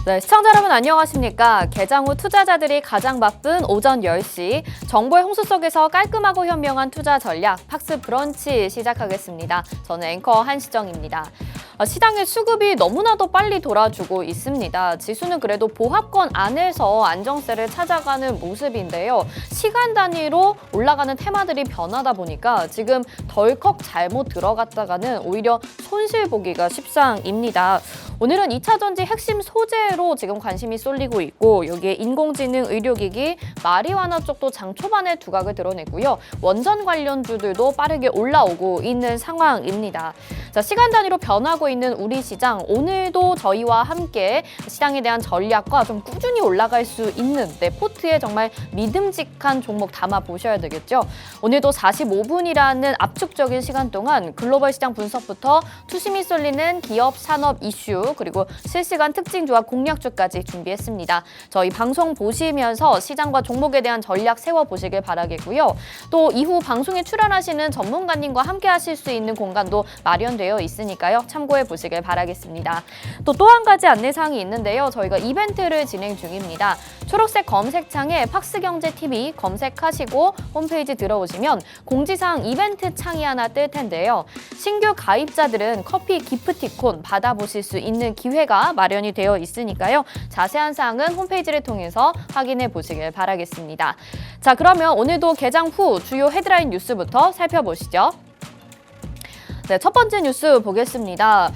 네, 시청자 여러분 안녕하십니까? 개장 후 투자자들이 가장 바쁜 오전 10시 정보의 홍수 속에서 깔끔하고 현명한 투자 전략 팍스 브런치 시작하겠습니다. 저는 앵커 한시정입니다. 시장의 수급이 너무나도 빨리 돌아주고 있습니다. 지수는 그래도 보합권 안에서 안정세를 찾아가는 모습인데요. 시간 단위로 올라가는 테마들이 변하다 보니까 지금 덜컥 잘못 들어갔다가는 오히려 손실 보기가 십상입니다. 오늘은 2차 전지 핵심 소재로 지금 관심이 쏠리고 있고 여기에 인공지능, 의료기기, 마리화나 쪽도 장 초반에 두각을 드러내고요. 원전 관련주들도 빠르게 올라오고 있는 상황입니다. 자, 시간 단위로 변하고 있는 우리 시장, 오늘도 저희와 함께 시장에 대한 전략과 좀 꾸준히 올라갈 수 있는 포트에 정말 믿음직한 종목 담아 보셔야 되겠죠. 오늘도 45분이라는 압축적인 시간 동안 글로벌 시장 분석부터 투심이 쏠리는 기업, 산업 이슈 그리고 실시간 특징 조합 공략주까지 준비했습니다. 저희 방송 보시면서 시장과 종목에 대한 전략 세워보시길 바라겠고요. 또 이후 방송에 출연하시는 전문가님과 함께 하실 수 있는 공간도 마련되어 있으니까요. 참고해 보시길 바라겠습니다. 또 한 가지 안내사항이 있는데요. 저희가 이벤트를 진행 중입니다. 초록색 검색창에 팍스경제TV 검색하시고 홈페이지 들어오시면 공지사항 이벤트 창이 하나 뜰 텐데요. 신규 가입자들은 커피 기프티콘 받아보실 수 있는 기회가 마련이 되어 있으니까요. 자세한 사항은 홈페이지를 통해서 확인해 보시길 바라겠습니다. 자, 그러면 오늘도 개장 후 주요 헤드라인 뉴스부터 살펴보시죠. 네, 첫 번째 뉴스 보겠습니다.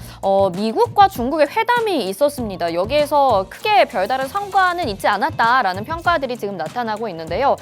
미국과 중국의 회담이 있었습니다. 여기에서 크게 별다른 성과는 있지 않았다라는 평가들이 지금 나타나고 있는데요.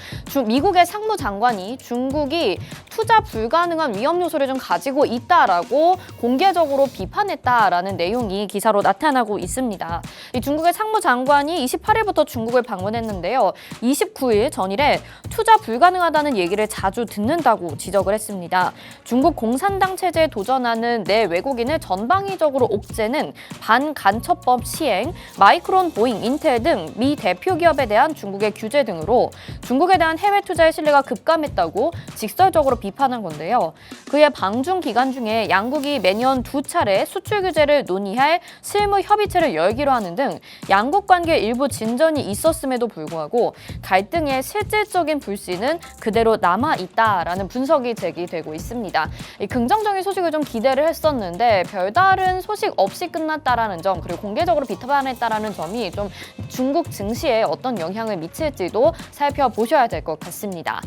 미국의 상무장관이 중국이 투자 불가능한 위험 요소를 좀 가지고 있다라고 공개적으로 비판했다라는 내용이 기사로 나타나고 있습니다. 이 중국의 상무장관이 28일부터 중국을 방문했는데요. 29일 전일에 투자 불가능하다는 얘기를 자주 듣는다고 지적을 했습니다. 중국 공산당 체제에 도전하는 내 외국인을 전방위적으로 옥죄는 반간첩법 시행, 마이크론, 보잉, 인텔 등 미 대표 기업에 대한 중국의 규제 등으로 중국에 대한 해외 투자의 신뢰가 급감했다고 직설적으로 비판한 건데요. 그의 방중 기간 중에 양국이 매년 2차례 수출 규제를 논의할 실무 협의체를 열기로 하는 등 양국 관계에 일부 진전이 있었음에도 불구하고 갈등의 실질적인 불씨는 그대로 남아있다라는 분석이 제기되고 있습니다. 긍정적인 소식을 좀 기대를 했었는데 별다른 소식 없이 끝났다라는 점 그리고 공개적으로 비판했다라는 점이 좀 중국 증시에 어떤 영향을 미칠지도 살펴보셔야 될 것 같습니다.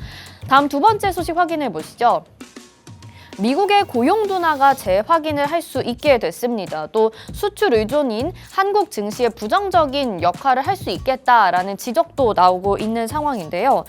다음 두 번째 소식 확인해 보시죠. 미국의 고용 둔화가 재확인을 할 수 있게 됐습니다. 또 수출 의존인 한국 증시에 부정적인 역할을 할 수 있겠다라는 지적도 나오고 있는 상황인데요.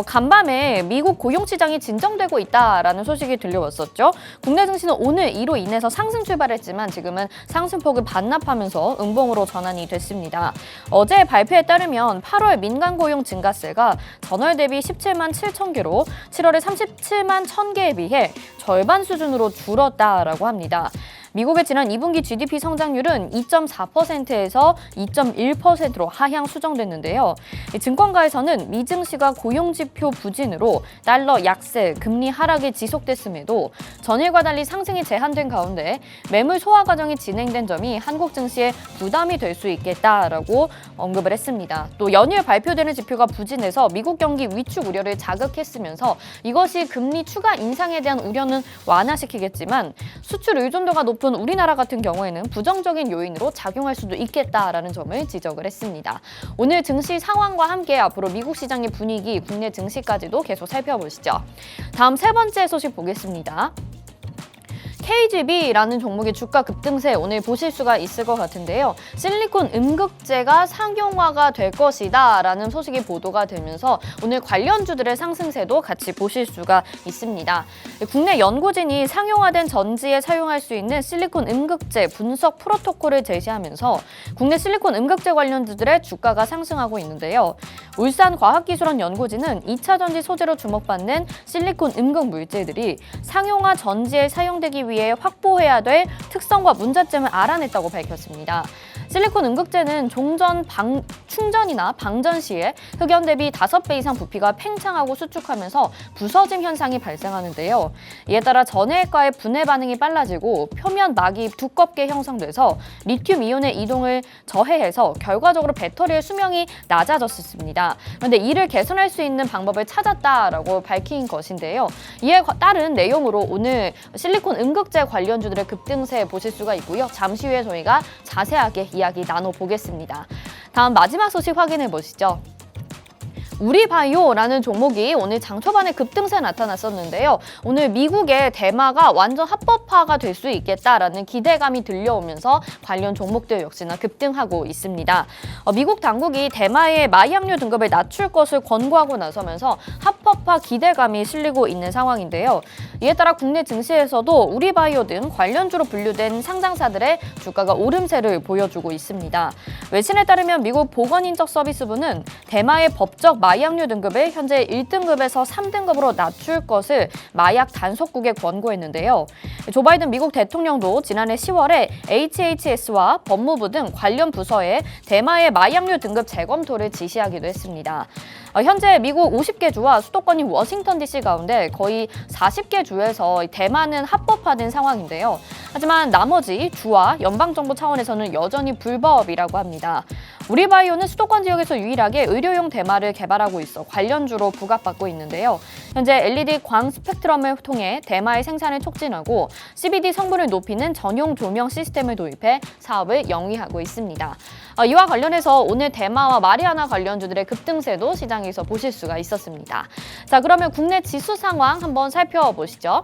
간밤에 미국 고용 시장이 진정되고 있다라는 소식이 들려왔었죠. 국내 증시는 오늘 이로 인해서 상승 출발했지만 지금은 상승폭을 반납하면서 음봉으로 전환이 됐습니다. 어제 발표에 따르면 8월 민간 고용 증가세가 전월 대비 17만 7천 개로 7월에 37만 1천 개에 비해 절반 수준으로 줄었다라고 합니다. 미국의 지난 2분기 GDP 성장률은 2.4%에서 2.1%로 하향 수정됐는데요. 증권가에서는 미 증시가 고용지표 부진으로 달러 약세, 금리 하락이 지속됐음에도 전일과 달리 상승이 제한된 가운데 매물 소화 과정이 진행된 점이 한국 증시에 부담이 될 수 있겠다라고 언급을 했습니다. 또 연일 발표되는 지표가 부진해서 미국 경기 위축 우려를 자극했으면서 이것이 금리 추가 인상에 대한 우려는 완화시키겠지만 수출 의존도가 높은 우리나라 같은 경우에는 부정적인 요인으로 작용할 수도 있겠다라는 점을 지적을 했습니다. 오늘 증시 상황과 함께 앞으로 미국 시장의 분위기, 국내 증시까지도 계속 살펴보시죠. 다음 세 번째 소식 보겠습니다. KGB라는 종목의 주가 급등세 오늘 보실 수가 있을 것 같은데요. 실리콘 음극재가 상용화가 될 것이다 라는 소식이 보도가 되면서 오늘 관련주들의 상승세도 같이 보실 수가 있습니다. 국내 연구진이 상용화된 전지에 사용할 수 있는 실리콘 음극재 분석 프로토콜을 제시하면서 국내 실리콘 음극재 관련주들의 주가가 상승하고 있는데요. 울산과학기술원 연구진은 2차 전지 소재로 주목받는 실리콘 음극 물질들이 상용화 전지에 사용되기 위해 확보해야 될 특성과 문제점을 알아냈다고 밝혔습니다. 실리콘 음극재는 충전이나 방전 시에 흑연 대비 5배 이상 부피가 팽창하고 수축하면서 부서짐 현상이 발생하는데요. 이에 따라 전해액과의 분해 반응이 빨라지고 표면 막이 두껍게 형성돼서 리튬 이온의 이동을 저해해서 결과적으로 배터리의 수명이 낮아졌습니다. 그런데 이를 개선할 수 있는 방법을 찾았다라고 밝힌 것인데요. 이에 따른 내용으로 오늘 실리콘 음극재 관련주들의 급등세 보실 수가 있고요. 잠시 후에 저희가 자세하게 이야기 나눠보겠습니다. 다음 마지막 소식 확인해 보시죠. 우리바이오라는 종목이 오늘 장 초반에 급등세 나타났었는데요. 오늘 미국의 대마가 완전 합법화가 될 수 있겠다라는 기대감이 들려오면서 관련 종목들 역시나 급등하고 있습니다. 미국 당국이 대마의 마약류 등급을 낮출 것을 권고하고 나서면서 합법화 기대감이 실리고 있는 상황인데요. 이에 따라 국내 증시에서도 우리바이오 등 관련주로 분류된 상장사들의 주가가 오름세를 보여주고 있습니다. 외신에 따르면 미국 보건인적서비스부는 대마의 법적 마약류 등급을 현재 1등급에서 3등급으로 낮출 것을 마약 단속국에 권고했는데요. 조 바이든 미국 대통령도 지난해 10월에 HHS와 법무부 등 관련 부서에 대마의 마약류 등급 재검토를 지시하기도 했습니다. 현재 미국 50개 주와 수도권인 워싱턴 DC 가운데 거의 40개 주에서 대마는 합법화된 상황인데요. 하지만 나머지 주와 연방정부 차원에서는 여전히 불법이라고 합니다. 우리바이오는 수도권 지역에서 유일하게 의료용 대마를 개발하고 있어 관련주로 부각받고 있는데요. 현재 LED 광 스펙트럼을 통해 대마의 생산을 촉진하고 CBD 성분을 높이는 전용 조명 시스템을 도입해 사업을 영위하고 있습니다. 이와 관련해서 오늘 대마와 마리아나 관련주들의 급등세도 시장에서 보실 수가 있었습니다. 자, 그러면 국내 지수 상황 한번 살펴보시죠.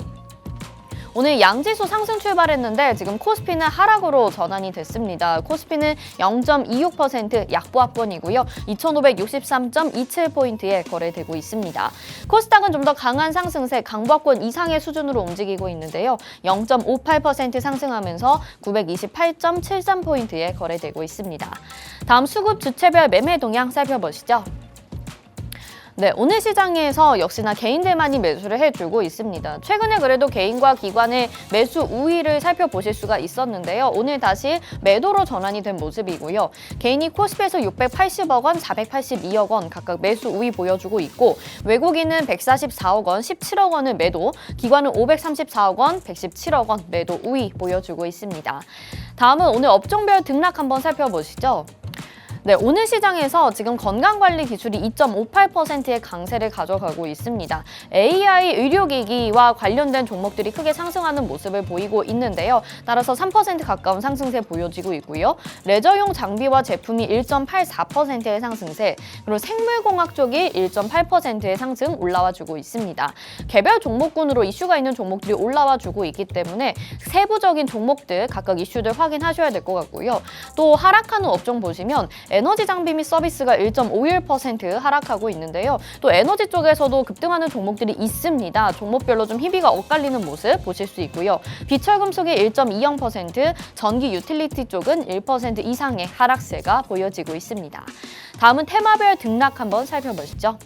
오늘 양지수 상승 출발했는데 지금 코스피는 하락으로 전환이 됐습니다. 코스피는 0.26% 약보합권이고요. 2,563.27포인트에 거래되고 있습니다. 코스닥은 좀 더 강한 상승세, 강보합권 이상의 수준으로 움직이고 있는데요. 0.58% 상승하면서 928.73포인트에 거래되고 있습니다. 다음 수급 주체별 매매 동향 살펴보시죠. 네, 오늘 시장에서 역시나 개인들만이 매수를 해주고 있습니다. 최근에 그래도 개인과 기관의 매수 우위를 살펴보실 수가 있었는데요. 오늘 다시 매도로 전환이 된 모습이고요. 개인이 코스피에서 680억 원, 482억 원 각각 매수 우위 보여주고 있고 외국인은 144억 원, 17억 원을 매도, 기관은 534억 원, 117억 원 매도 우위 보여주고 있습니다. 다음은 오늘 업종별 등락 한번 살펴보시죠. 네, 오늘 시장에서 지금 건강관리 기술이 2.58%의 강세를 가져가고 있습니다. AI 의료기기와 관련된 종목들이 크게 상승하는 모습을 보이고 있는데요. 따라서 3% 가까운 상승세 보여지고 있고요. 레저용 장비와 제품이 1.84%의 상승세, 그리고 생물공학 쪽이 1.8%의 상승 올라와주고 있습니다. 개별 종목군으로 이슈가 있는 종목들이 올라와주고 있기 때문에 세부적인 종목들 각각 이슈들 확인하셔야 될 것 같고요. 또 하락하는 업종 보시면 에너지 장비 및 서비스가 1.51% 하락하고 있는데요. 또 에너지 쪽에서도 급등하는 종목들이 있습니다. 종목별로 좀 희비가 엇갈리는 모습 보실 수 있고요. 비철금속이 1.20%, 전기 유틸리티 쪽은 1% 이상의 하락세가 보여지고 있습니다. 다음은 테마별 등락 한번 살펴보시죠.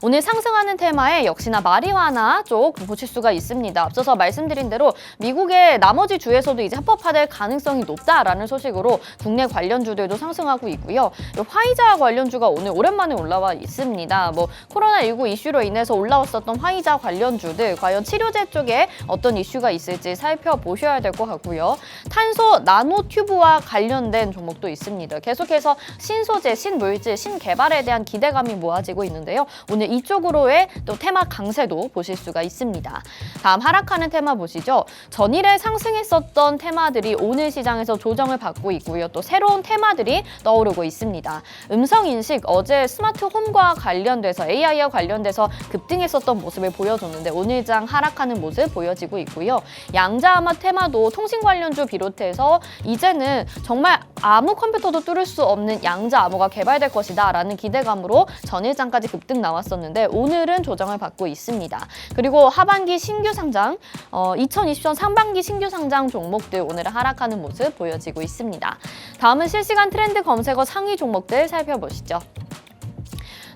오늘 상승하는 테마에 역시나 마리화나 쪽 보실 수가 있습니다. 앞서서 말씀드린 대로 미국의 나머지 주에서도 이제 합법화될 가능성이 높다라는 소식으로 국내 관련주들도 상승하고 있고요. 화이자 관련주가 오늘 오랜만에 올라와 있습니다. 코로나19 이슈로 인해서 올라왔었던 화이자 관련주들 과연 치료제 쪽에 어떤 이슈가 있을지 살펴보셔야 될 것 같고요. 탄소 나노튜브와 관련된 종목도 있습니다. 계속해서 신소재, 신물질, 신개발에 대한 기대감이 모아지고 있는데요. 오늘 이쪽으로의 또 테마 강세도 보실 수가 있습니다. 다음 하락하는 테마 보시죠. 전일에 상승했었던 테마들이 오늘 시장에서 조정을 받고 있고요. 또 새로운 테마들이 떠오르고 있습니다. 음성인식 어제 스마트홈과 관련돼서 AI와 관련돼서 급등했었던 모습을 보여줬는데 오늘 장 하락하는 모습 보여지고 있고요. 양자암화 테마도 통신 관련주 비롯해서 이제는 정말 아무 컴퓨터도 뚫을 수 없는 양자암호가 개발될 것이다 라는 기대감으로 전일장까지 급등 나왔었는데 오늘은 조정을 받고 있습니다. 그리고 하반기 신규 상장, 2020년 상반기 신규 상장 종목들 오늘은 하락하는 모습 보여지고 있습니다. 다음은 실시간 트렌드 검색어 상위 종목들 살펴보시죠.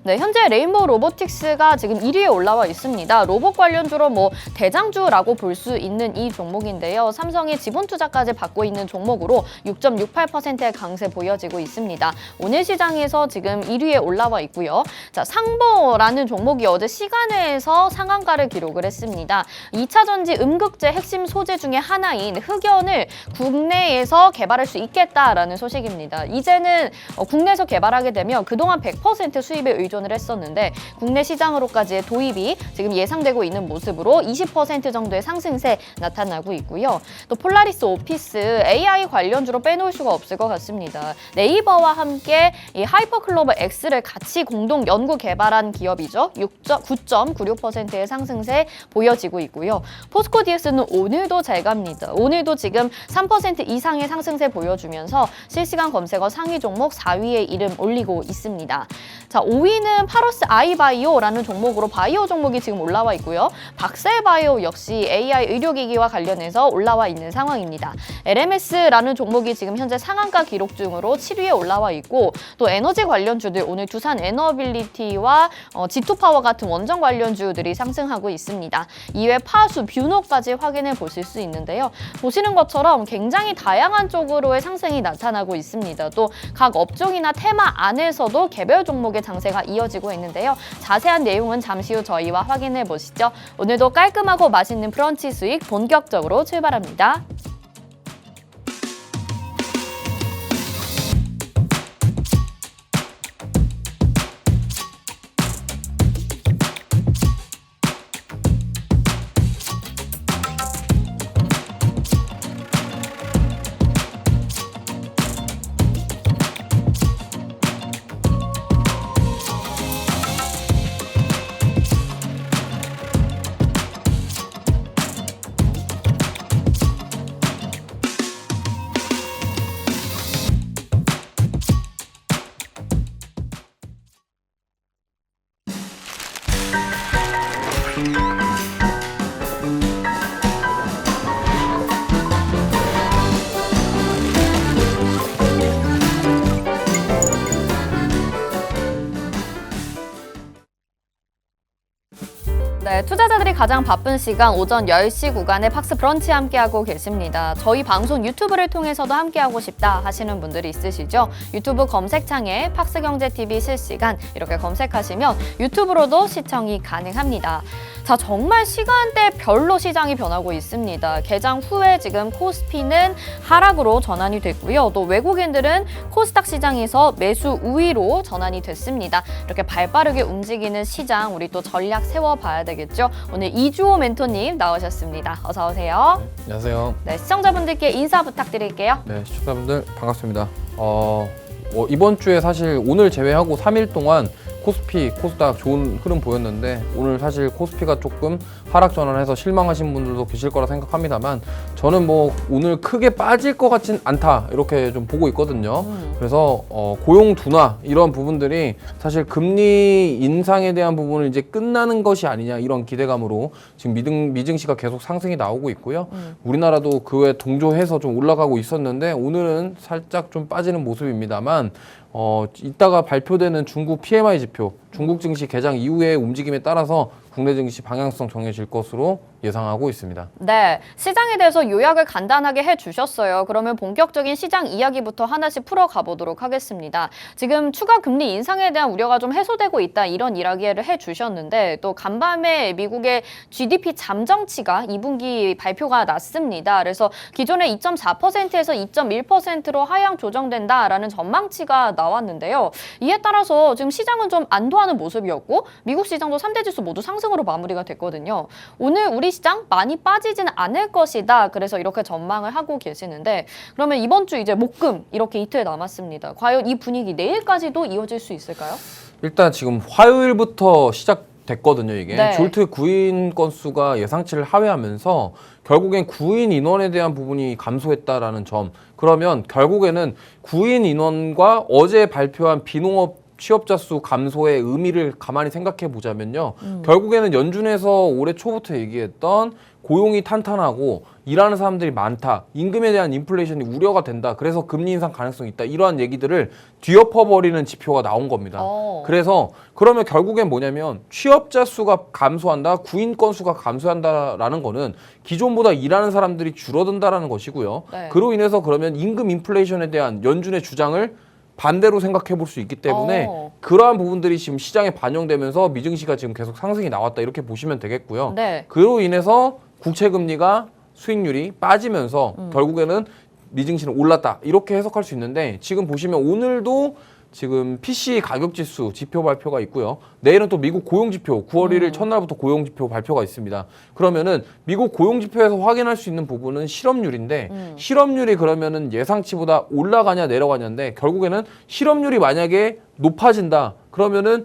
네, 현재 레인보우 로보틱스가 지금 1위에 올라와 있습니다. 로봇 관련주로 대장주라고 볼 수 있는 이 종목인데요. 삼성이 지분 투자까지 받고 있는 종목으로 6.68%의 강세 보여지고 있습니다. 오늘 시장에서 지금 1위에 올라와 있고요. 자, 상보라는 종목이 어제 시간외에서 상한가를 기록을 했습니다. 2차 전지 음극재 핵심 소재 중에 하나인 흑연을 국내에서 개발할 수 있겠다라는 소식입니다. 이제는 국내에서 개발하게 되면 그동안 100% 수입에 의존을 했었는데 국내 시장으로까지의 도입이 지금 예상되고 있는 모습으로 20% 정도의 상승세 나타나고 있고요. 또 폴라리스 오피스 AI 관련주로 빼놓을 수가 없을 것 같습니다. 네이버와 함께 이 하이퍼클로버 X를 같이 공동 연구 개발한 기업이죠. 9.96%의 상승세 보여지고 있고요. 포스코 DS는 오늘도 잘 갑니다. 오늘도 지금 3% 이상의 상승세 보여주면서 실시간 검색어 상위 종목 4위에 이름 올리고 있습니다. 자, 5위는 파로스 아이바이오라는 종목으로 바이오 종목이 지금 올라와 있고요. 박셀바이오 역시 AI 의료기기와 관련해서 올라와 있는 상황입니다. LMS라는 종목이 지금 현재 상한가 기록 중으로 7위에 올라와 있고 또 에너지 관련주들 오늘 두산 에너빌리티와 G2파워 같은 원전 관련주들이 상승하고 있습니다. 이외 파수, 뷰노까지 확인해 보실 수 있는데요. 보시는 것처럼 굉장히 다양한 쪽으로의 상승이 나타나고 있습니다. 또 각 업종이나 테마 안에서도 개별 종목의 장세가 이어지고 있는데요. 자세한 내용은 잠시 후 저희와 확인해 보시죠. 오늘도 깔끔하고 맛있는 브런치 수익 본격적으로 출발합니다. 네, 투자자들이 가장 바쁜 시간 오전 10시 구간에 팍스 브런치 함께하고 계십니다. 저희 방송 유튜브를 통해서도 함께하고 싶다 하시는 분들이 있으시죠? 유튜브 검색창에 팍스경제TV 실시간 이렇게 검색하시면 유튜브로도 시청이 가능합니다. 자, 정말 시간대별로 시장이 변하고 있습니다. 개장 후에 지금 코스피는 하락으로 전환이 됐고요. 또 외국인들은 코스닥 시장에서 매수 우위로 전환이 됐습니다. 이렇게 발빠르게 움직이는 시장 우리 또 전략 세워봐야 되겠죠. 오늘 이주호 멘토님 나오셨습니다. 어서 오세요. 네, 안녕하세요. 네, 시청자분들께 인사 부탁드릴게요. 네, 시청자분들 반갑습니다. 이번 주에 사실 오늘 제외하고 3일 동안 코스피, 코스닥 좋은 흐름 보였는데 오늘 사실 코스피가 조금 하락 전환해서 실망하신 분들도 계실 거라 생각합니다만 저는 오늘 크게 빠질 것 같진 않다 이렇게 좀 보고 있거든요. 그래서 고용 둔화 이런 부분들이 사실 금리 인상에 대한 부분은 이제 끝나는 것이 아니냐 이런 기대감으로 지금 미증시가 계속 상승이 나오고 있고요. 우리나라도 그에 동조해서 좀 올라가고 있었는데 오늘은 살짝 좀 빠지는 모습입니다만 이따가 발표되는 중국 PMI 지표, 중국 증시 개장 이후의 움직임에 따라서 국내 증시 방향성 정해질 것으로 예상하고 있습니다. 네, 시장에 대해서 요약을 간단하게 해주셨어요. 그러면 본격적인 시장 이야기부터 하나씩 풀어가 보도록 하겠습니다. 지금 추가 금리 인상에 대한 우려가 좀 해소되고 있다 이런 이야기를 해주셨는데 또 간밤에 미국의 GDP 잠정치가 2분기 발표가 났습니다. 그래서 기존의 2.4%에서 2.1%로 하향 조정된다라는 전망치가 나왔는데요. 이에 따라서 지금 시장은 좀 안도하는 모습이었고 미국 시장도 3대 지수 모두 상승으로 마무리가 됐거든요. 오늘 우리 시장 많이 빠지지는 않을 것이다. 그래서 이렇게 전망을 하고 계시는데 그러면 이번 주 이제 목금 이렇게 이틀 남았습니다. 과연 이 분위기 내일까지도 이어질 수 있을까요? 일단 지금 화요일부터 시작됐거든요. 이게 네. 졸트 구인 건수가 예상치를 하회하면서 결국엔 구인 인원에 대한 부분이 감소했다라는 점. 그러면 결국에는 구인 인원과 어제 발표한 비농업 취업자 수 감소의 의미를 가만히 생각해 보자면요. 결국에는 연준에서 올해 초부터 얘기했던 고용이 탄탄하고 일하는 사람들이 많다. 임금에 대한 인플레이션이 우려가 된다. 그래서 금리 인상 가능성이 있다. 이러한 얘기들을 뒤엎어버리는 지표가 나온 겁니다. 그래서 그러면 결국엔 뭐냐면 취업자 수가 감소한다. 구인 건수가 감소한다라는 거는 기존보다 일하는 사람들이 줄어든다라는 것이고요. 네. 그로 인해서 그러면 임금 인플레이션에 대한 연준의 주장을 반대로 생각해 볼 수 있기 때문에 그러한 부분들이 지금 시장에 반영되면서 미증시가 지금 계속 상승이 나왔다. 이렇게 보시면 되겠고요. 네. 그로 인해서 국채 금리가 수익률이 빠지면서 결국에는 미증시는 올랐다. 이렇게 해석할 수 있는데 지금 보시면 오늘도 지금 PC 가격 지수 지표 발표가 있고요. 내일은 또 미국 고용 지표 9월 1일 첫날부터 고용 지표 발표가 있습니다. 그러면은 미국 고용 지표에서 확인할 수 있는 부분은 실업률인데 실업률이 그러면은 예상치보다 올라가냐 내려가냐인데 결국에는 실업률이 만약에 높아진다. 그러면은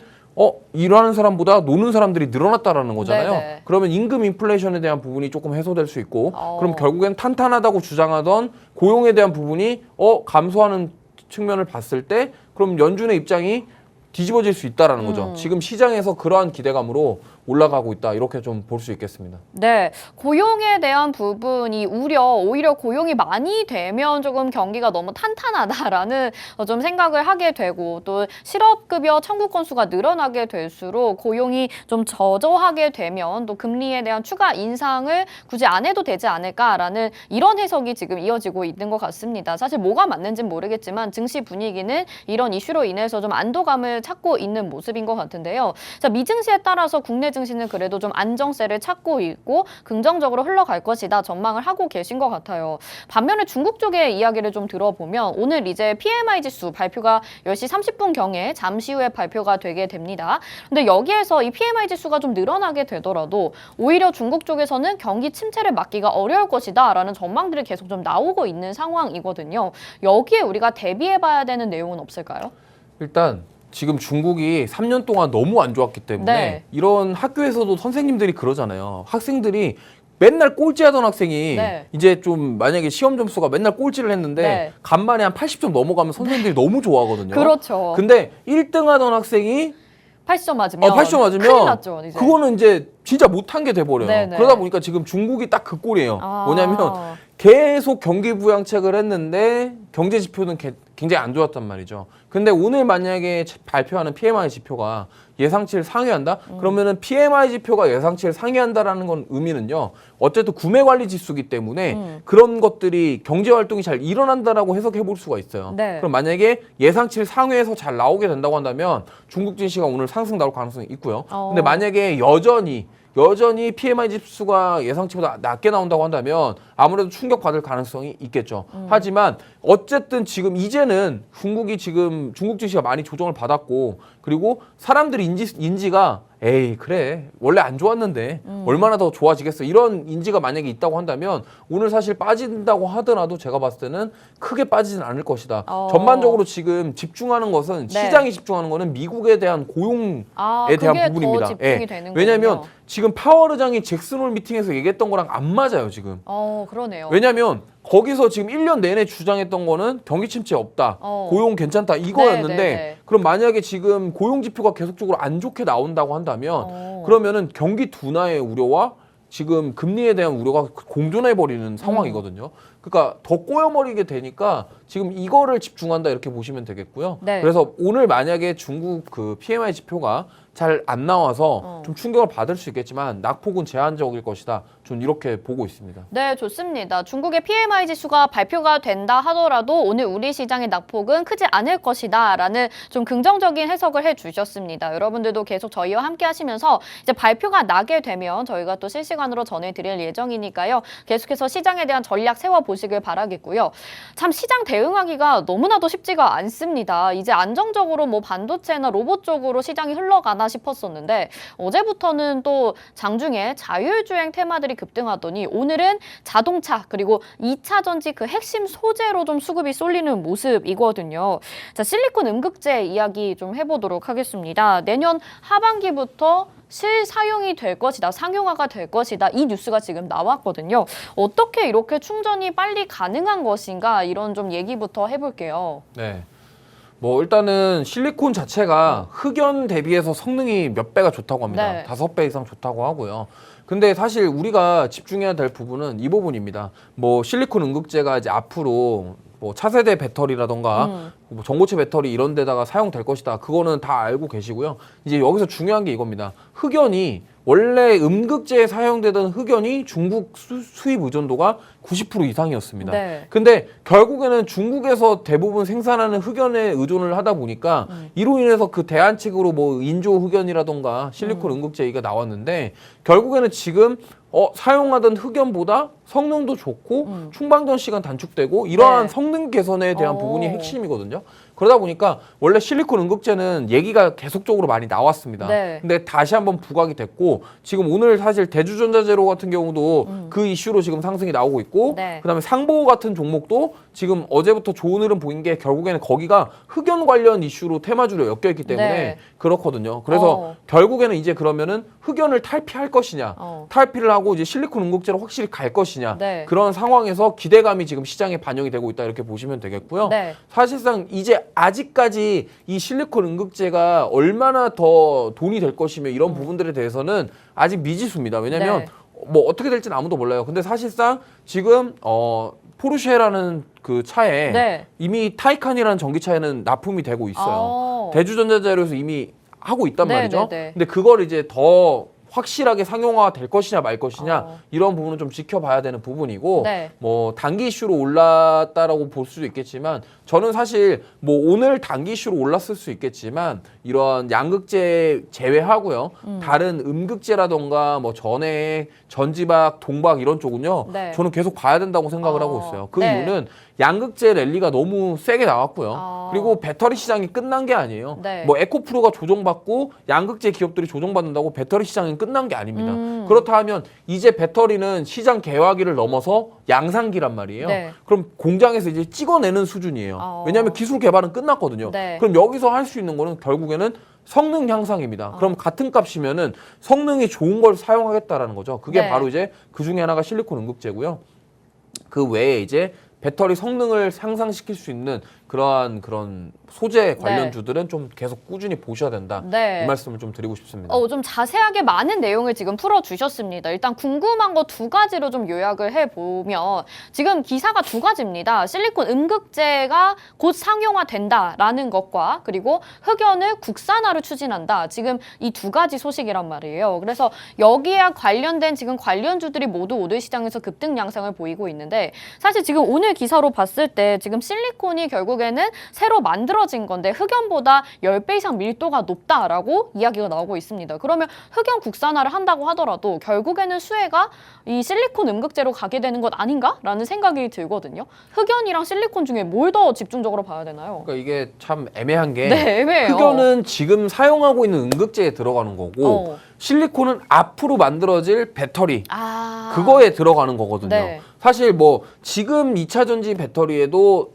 일하는 사람보다 노는 사람들이 늘어났다라는 거잖아요. 네네. 그러면 임금 인플레이션에 대한 부분이 조금 해소될 수 있고 그럼 결국엔 탄탄하다고 주장하던 고용에 대한 부분이 감소하는 측면을 봤을 때 그럼 연준의 입장이 뒤집어질 수 있다라는 거죠. 지금 시장에서 그러한 기대감으로 올라가고 있다. 이렇게 좀 볼 수 있겠습니다. 네, 고용에 대한 부분이 오히려 고용이 많이 되면 조금 경기가 너무 탄탄하다라는 좀 생각을 하게 되고 또 실업급여 청구 건수가 늘어나게 될수록 고용이 좀 저조하게 되면 또 금리에 대한 추가 인상을 굳이 안 해도 되지 않을까라는 이런 해석이 지금 이어지고 있는 것 같습니다. 사실 뭐가 맞는지는 모르겠지만 증시 분위기는 이런 이슈로 인해서 좀 안도감을 찾고 있는 모습인 것 같은데요. 자, 미증시에 따라서 국내 증시는 그래도 좀 안정세를 찾고 있고 긍정적으로 흘러갈 것이다 전망을 하고 계신 것 같아요. 반면에 중국 쪽의 이야기를 좀 들어보면 오늘 이제 PMI 지수 발표가 10시 30분경에 잠시 후에 발표가 되게 됩니다. 근데 여기에서 이 PMI 지수가 좀 늘어나게 되더라도 오히려 중국 쪽에서는 경기 침체를 막기가 어려울 것이다 라는 전망들이 계속 좀 나오고 있는 상황이거든요. 여기에 우리가 대비해봐야 되는 내용은 없을까요? 일단 지금 중국이 3년 동안 너무 안 좋았기 때문에 네. 이런 학교에서도 선생님들이 그러잖아요. 학생들이 맨날 꼴찌하던 학생이 네. 이제 좀 만약에 시험 점수가 맨날 꼴찌를 했는데 네. 간만에 한 80점 넘어가면 선생님들이 너무 좋아하거든요. 그렇죠. 근데 1등 하던 학생이 80점 맞으면 80점 맞으면 큰일 났죠, 이제. 그거는 이제 진짜 못한 게 돼버려요. 네네. 그러다 보니까 지금 중국이 딱 그 꼴이에요. 뭐냐면 계속 경기 부양책을 했는데 경제 지표는 굉장히 안 좋았단 말이죠. 근데 오늘 만약에 발표하는 PMI 지표가 예상치를 상회한다? 그러면은 PMI 지표가 예상치를 상회한다라는 건 의미는요. 어쨌든 구매 관리 지수기 때문에 그런 것들이 경제 활동이 잘 일어난다라고 해석해 볼 수가 있어요. 네. 그럼 만약에 예상치를 상회해서 잘 나오게 된다고 한다면 중국 증시가 오늘 상승 나올 가능성이 있고요. 근데 만약에 여전히 PMI 지수가 예상치보다 낮게 나온다고 한다면 아무래도 충격받을 가능성이 있겠죠. 하지만 어쨌든 지금 이제는 중국 증시가 많이 조정을 받았고 그리고 사람들이 인지가 에이 그래 원래 안 좋았는데 얼마나 더 좋아지겠어 이런 인지가 만약에 있다고 한다면 오늘 사실 빠진다고 하더라도 제가 봤을 때는 크게 빠지진 않을 것이다. 전반적으로 지금 집중하는 것은 네. 시장이 집중하는 거는 미국에 대한 고용에 대한 그게 부분입니다. 더 집중이 되는 왜냐하면 거군요. 지금 파월 의장이 잭슨홀 미팅에서 얘기했던 거랑 안 맞아요 지금. 그러네요. 왜냐하면 거기서 지금 1년 내내 주장했던 거는 경기 침체 없다, 고용 괜찮다 이거였는데 네. 그럼 만약에 지금 고용 지표가 계속적으로 안 좋게 나온다고 한다면 그러면은 경기 둔화의 우려와 지금 금리에 대한 우려가 공존해 버리는 상황이거든요. 그러니까 더 꼬여버리게 되니까 지금 이거를 집중한다 이렇게 보시면 되겠고요. 네. 그래서 오늘 만약에 중국 그 PMI 지표가 잘 안 나와서 좀 충격을 받을 수 있겠지만 낙폭은 제한적일 것이다. 전 이렇게 보고 있습니다. 네, 좋습니다. 중국의 PMI 지수가 발표가 된다 하더라도 오늘 우리 시장의 낙폭은 크지 않을 것이다 라는 좀 긍정적인 해석을 해주셨습니다. 여러분들도 계속 저희와 함께 하시면서 이제 발표가 나게 되면 저희가 또 실시간으로 전해드릴 예정이니까요. 계속해서 시장에 대한 전략 세워보시길 바라겠고요. 참 시장 대응하기가 너무나도 쉽지가 않습니다. 이제 안정적으로 뭐 반도체나 로봇 쪽으로 시장이 흘러가나 싶었었는데 어제부터는 또 장중에 자율주행 테마들이 급등하더니 오늘은 자동차 그리고 2차 전지 그 핵심 소재로 좀 수급이 쏠리는 모습이거든요. 자, 실리콘 음극재 이야기 좀 해보도록 하겠습니다. 내년 하반기부터 실사용이 될 것이다, 상용화가 될 것이다 이 뉴스가 지금 나왔거든요. 어떻게 이렇게 충전이 빨리 가능한 것인가 이런 좀 얘기부터 해볼게요. 네. 뭐 일단은 실리콘 자체가 흑연 대비해서 성능이 몇 배가 좋다고 합니다. 네. 5배 이상 좋다고 하고요. 근데 사실 우리가 집중해야 될 부분은 이 부분입니다. 뭐 실리콘 음극재가 이제 앞으로 뭐 차세대 배터리라던가 뭐 전고체 배터리 이런 데다가 사용될 것이다. 그거는 다 알고 계시고요. 이제 여기서 중요한 게 이겁니다. 흑연이 원래 음극재에 사용되던 흑연이 중국 수입 의존도가 90% 이상이었습니다. 네. 근데 결국에는 중국에서 대부분 생산하는 흑연에 의존을 하다 보니까 이로 인해서 그 대안책으로 뭐 인조 흑연이라던가 실리콘 음극재 얘기가 나왔는데 결국에는 지금 사용하던 흑연보다 성능도 좋고 충방전 시간 단축되고 이러한 네. 성능 개선에 대한 부분이 핵심이거든요. 그러다 보니까 원래 실리콘 음극재는 얘기가 계속적으로 많이 나왔습니다. 네. 근데 다시 한번 부각이 됐고 지금 오늘 사실 대주전자재료 같은 경우도 그 이슈로 지금 상승이 나오고 있고 네. 그다음에 상보 같은 종목도 지금 어제부터 좋은 흐름 보인 게 결국에는 거기가 흑연 관련 이슈로 테마주로 엮여있기 때문에 네. 그렇거든요. 그래서 결국에는 이제 그러면은 흑연을 탈피할 것이냐 탈피를 하고 이제 실리콘 음극재로 확실히 갈 것이냐 네. 그런 상황에서 기대감이 지금 시장에 반영이 되고 있다 이렇게 보시면 되겠고요. 네. 사실상 이제 아직까지 이 실리콘 음극재가 얼마나 더 돈이 될 것이며 이런 부분들에 대해서는 아직 미지수입니다. 왜냐하면 네. 뭐 어떻게 될지는 아무도 몰라요. 근데 사실상 지금 포르쉐라는 그 차에 네. 이미 타이칸이라는 전기차에는 납품이 되고 있어요. 아. 대주전자재료에서 이미 하고 있단 네, 말이죠. 네, 네. 근데 그걸 이제 더 확실하게 상용화 될 것이냐 말 것이냐 이런 부분은 좀 지켜봐야 되는 부분이고 네. 뭐 단기 이슈로 올랐다라고 볼 수도 있겠지만 저는 사실 뭐 오늘 단기 이슈로 올랐을 수 있겠지만 이런 양극재 제외하고요 다른 음극재라던가 뭐 전해 전지박 동박 이런 쪽은요 네. 저는 계속 봐야 된다고 생각을 하고 있어요. 그 네. 이유는 양극재 랠리가 너무 세게 나왔고요. 그리고 배터리 시장이 끝난 게 아니에요. 네. 뭐 에코프로가 조정받고 양극재 기업들이 조정받는다고 배터리 시장이 끝난 게 아닙니다. 그렇다 하면 이제 배터리는 시장 개화기를 넘어서 양산기란 말이에요. 네. 그럼 공장에서 이제 찍어내는 수준이에요. 왜냐하면 기술 개발은 끝났거든요. 네. 그럼 여기서 할 수 있는 거는 결국에는 성능 향상입니다. 그럼 같은 값이면은 성능이 좋은 걸 사용하겠다라는 거죠. 그게 네. 바로 이제 그 중에 하나가 실리콘 음극재고요. 그 외에 이제 배터리 성능을 향상시킬 수 있는 그런 소재 관련주들은 좀 계속 꾸준히 보셔야 된다. 네. 이 말씀을 좀 드리고 싶습니다. 좀 자세하게 많은 내용을 지금 풀어주셨습니다. 일단 궁금한 거 두 가지로 좀 요약을 해보면 지금 기사가 두 가지입니다. 실리콘 음극재가 곧 상용화된다라는 것과 그리고 흑연을 국산화를 추진한다. 지금 이 두 가지 소식이란 말이에요. 그래서 여기에 관련된 지금 관련주들이 모두 오늘 시장에서 급등 양상을 보이고 있는데 사실 지금 오늘 기사로 봤을 때 지금 실리콘이 결국에는 새로 만들어진 건데 흑연보다 10배 이상 밀도가 높다라고 이야기가 나오고 있습니다. 그러면 흑연 국산화를 한다고 하더라도 결국에는 수혜가 이 실리콘 음극재로 가게 되는 것 아닌가라는 생각이 들거든요. 흑연이랑 실리콘 중에 뭘 더 집중적으로 봐야 되나요? 그러니까 이게 참 애매한 게 네, 애매해요. 흑연은 지금 사용하고 있는 음극재에 들어가는 거고 실리콘은 앞으로 만들어질 배터리 그거에 들어가는 거거든요. 네. 사실 뭐 지금 2차 전지 배터리에도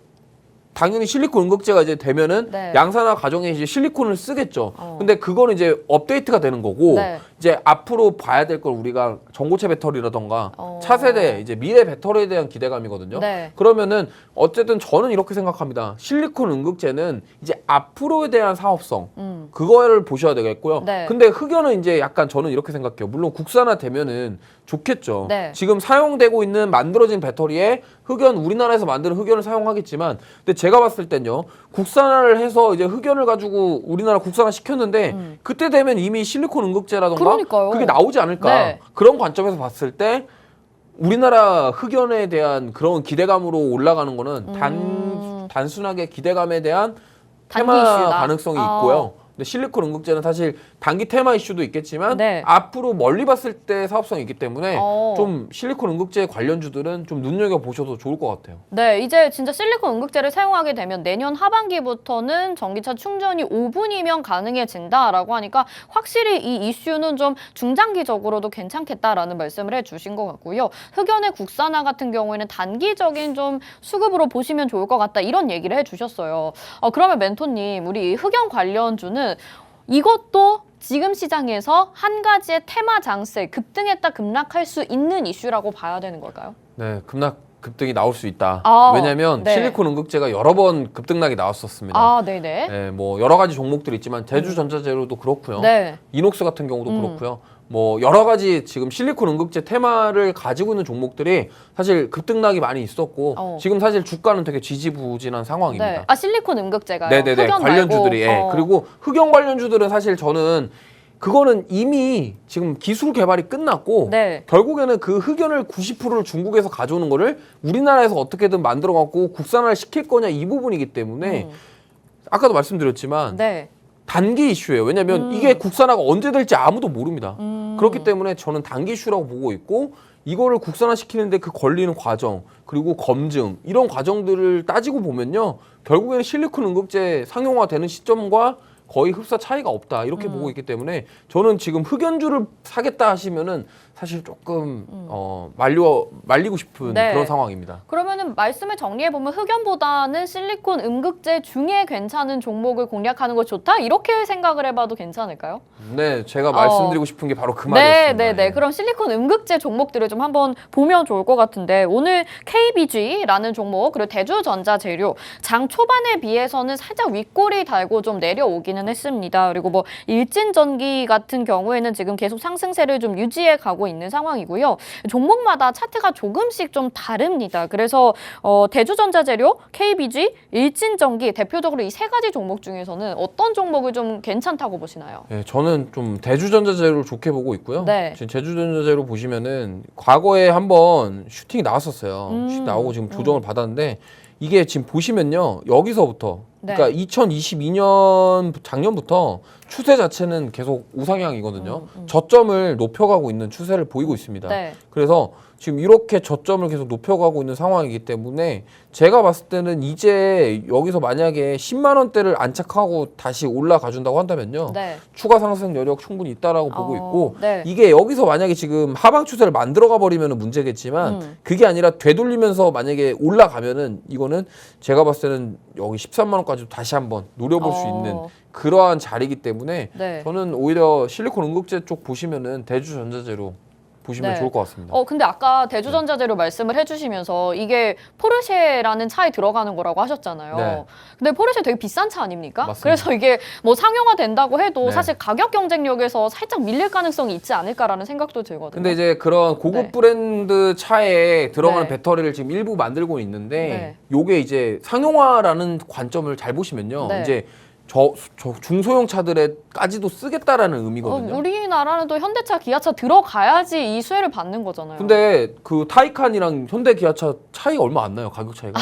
당연히 실리콘 음극재가 이제 되면은 네. 양산화 과정에 이제 실리콘을 쓰겠죠. 근데 그거는 이제 업데이트가 되는 거고 네. 이제 앞으로 봐야 될 걸 우리가 전고체 배터리라던가 차세대 이제 미래 배터리에 대한 기대감이거든요. 네. 그러면은 어쨌든 저는 이렇게 생각합니다. 실리콘 음극재는 이제 앞으로에 대한 사업성 그거를 보셔야 되겠고요. 네. 근데 흑연은 이제 약간 저는 이렇게 생각해요. 물론 국산화 되면은 좋겠죠. 네. 지금 사용되고 있는 만들어진 배터리에 흑연 우리나라에서 만드는 흑연을 사용하겠지만 근데 제가 봤을 땐요. 국산화를 해서 이제 흑연을 가지고 우리나라 국산화 시켰는데 그때 되면 이미 실리콘 음극재라던가 그러니까요. 그게 나오지 않을까. 네. 그런 관점에서 봤을 때 우리나라 흑연에 대한 그런 기대감으로 올라가는 거는 단순하게 기대감에 대한 단기 테마 이슈다. 가능성이 있고요. 근데 실리콘 음극재는 사실 단기 테마 이슈도 있겠지만 네. 앞으로 멀리 봤을 때 사업성이 있기 때문에 어. 좀 실리콘 음극재 관련주들은 좀 눈여겨보셔도 좋을 것 같아요. 네, 이제 진짜 실리콘 음극재를 사용하게 되면 내년 하반기부터는 전기차 충전이 5분이면 가능해진다라고 하니까 확실히 이 이슈는 좀 중장기적으로도 괜찮겠다라는 말씀을 해주신 것 같고요. 흑연의 국산화 같은 경우에는 단기적인 좀 수급으로 보시면 좋을 것 같다 이런 얘기를 해주셨어요. 그러면 멘토님, 우리 이 흑연 관련주는 이것도 지금 시장에서 한 가지의 테마 장세, 급등했다 급락할 수 있는 이슈라고 봐야 되는 걸까요? 네, 급등이 나올 수 있다. 아, 왜냐하면 네. 실리콘 음극재가 여러 번 급등락이 나왔었습니다. 아, 네네. 네, 뭐 여러 가지 종목들이 있지만 대주전자재료도 그렇고요. 네. 이녹스 같은 경우도 그렇고요. 뭐 여러 가지 지금 실리콘 음극재 테마를 가지고 있는 종목들이 사실 급등락이 많이 있었고 지금 사실 주가는 되게 지지부진한 상황입니다. 네. 아, 실리콘 음극재가요? 네네네. 흑연 관련주들이. 말고. 예. 그리고 흑연 관련주들은 사실 저는 그거는 이미 지금 기술 개발이 끝났고 네. 결국에는 그 흑연을 90%를 중국에서 가져오는 거를 우리나라에서 어떻게든 만들어 갖고 국산화를 시킬 거냐 이 부분이기 때문에 아까도 말씀드렸지만 네. 단기 이슈예요. 왜냐하면 이게 국산화가 언제 될지 아무도 모릅니다. 그렇기 때문에 저는 단기 이슈라고 보고 있고 이거를 국산화 시키는데 그 걸리는 과정 그리고 검증 이런 과정들을 따지고 보면요. 결국에는 실리콘 음극재 상용화되는 시점과 거의 흡사 차이가 없다 이렇게 보고 있기 때문에 저는 지금 흑연주를 사겠다 하시면은 사실 조금 말리고 싶은 네. 그런 상황입니다. 그러면은 말씀을 정리해 보면 흑연보다는 실리콘 음극재 중에 괜찮은 종목을 공략하는 거 좋다 이렇게 생각을 해봐도 괜찮을까요? 네, 제가 말씀드리고 싶은 게 바로 그 말이었습니다. 네네네. 예. 그럼 실리콘 음극재 종목들을 좀 한번 보면 좋을 것 같은데 오늘 KBG라는 종목 그리고 대주전자재료 장 초반에 비해서는 살짝 윗골이 달고 좀 내려오기는 했습니다. 그리고 뭐 일진전기 같은 경우에는 지금 계속 상승세를 좀 유지해 가고 있는 상황이고요. 종목마다 차트가 조금씩 좀 다릅니다. 그래서 대주전자재료, KBG, 일진전기 대표적으로 이 세 가지 종목 중에서는 어떤 종목을 좀 괜찮다고 보시나요? 네, 저는 좀 대주전자재료를 좋게 보고 있고요. 네. 지금 대주전자재료 보시면은 과거에 한번 슈팅이 나왔었어요. 슈팅 나오고 지금 조정을 받았는데 이게 지금 보시면요. 여기서부터 네. 그러니까 2022년 작년부터 추세 자체는 계속 우상향이거든요. 저점을 높여가고 있는 추세를 보이고 있습니다. 네. 그래서 지금 이렇게 저점을 계속 높여가고 있는 상황이기 때문에 제가 봤을 때는 이제 여기서 만약에 10만 원대를 안착하고 다시 올라가 준다고 한다면요. 네. 추가 상승 여력 충분히 있다라고 보고 있고 네. 이게 여기서 만약에 지금 하방 추세를 만들어가 버리면 문제겠지만 그게 아니라 되돌리면서 만약에 올라가면은 이거는 제가 봤을 때는 여기 13만 원까지도 다시 한번 노려볼 수 있는 그러한 자리이기 때문에 네. 저는 오히려 실리콘 음극재 쪽 보시면은 대주전자재료 보시면 네. 좋을 것 같습니다. 근데 아까 대주전자재료 말씀을 해주시면서 이게 포르쉐라는 차에 들어가는 거라고 하셨잖아요. 네. 근데 포르쉐 되게 비싼 차 아닙니까? 맞습니다. 그래서 이게 뭐 상용화 된다고 해도 네. 사실 가격 경쟁력에서 살짝 밀릴 가능성이 있지 않을까라는 생각도 들거든요. 근데 이제 그런 고급 네. 브랜드 차에 들어가는 네. 배터리를 지금 일부 만들고 있는데 네. 요게 이제 상용화라는 관점을 잘 보시면요. 네. 이제 저 중소형 차들에까지도 쓰겠다라는 의미거든요. 우리나라는 또 현대차, 기아차 들어가야지 이 수혜를 받는 거잖아요. 근데 그 타이칸이랑 현대 기아차 차이가 얼마 안 나요, 가격 차이가.